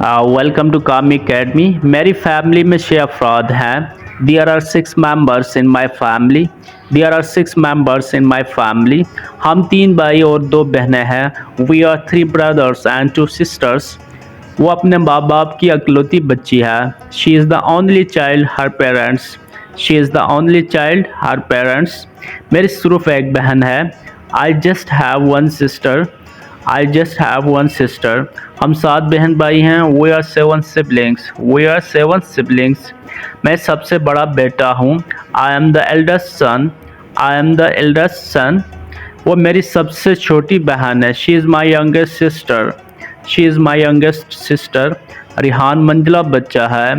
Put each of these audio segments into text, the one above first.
Welcome to Kami academy. मेरी family में 6 अफराद हैं। There are 6 members in my family. There are 6 members in my family. हम 3 भाई और 2 बहनें हैं। We are 3 brothers and 2 sisters. वो अपने माँ बाप की अकलौती बच्ची है। She is the only child her parents. She is the only child her parents. मेरी सिर्फ एक बहन है। I just have one sister. I just have one sister. हम 7 बहन भाई हैं। We are 7 siblings. We are 7 siblings. मैं सबसे बड़ा बेटा हूँ। I am the eldest son. I am the eldest son. वो मेरी सबसे छोटी बहन है। She is my youngest sister. She is my youngest sister. Rihan मंझला बच्चा है।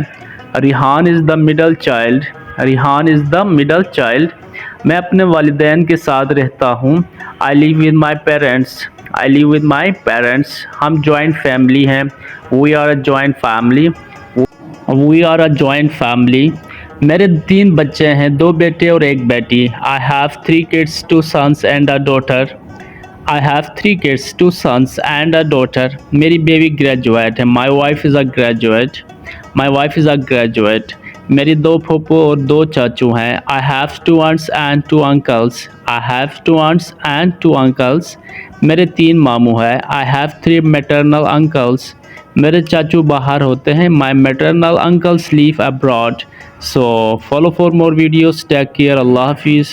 Rihan is the middle child. Rihan is the middle child. मैं अपने वालिदैन के साथ रहता हूँ। आई live with my parents. I live with my parents. हम जॉइंट फैमिली हैं। We are a joint family. We are a joint family. मेरे 3 बच्चे हैं, 2 बेटे और 1 बेटी। I have 3 kids, 2 sons and a daughter. I have 3 kids, 2 sons and a daughter. मेरी baby graduate है। My wife is a graduate. My wife is a graduate. मेरी 2 फूफो और 2 चाचू हैं। I have 2 aunts and 2 uncles. I have 2 aunts and 2 uncles. मेरे 3 मामू हैं। I have 3 maternal uncles. मेरे चाचू बाहर होते हैं। My maternal uncles live abroad. So follow for more videos. Take care. अल्लाह हाफिज़।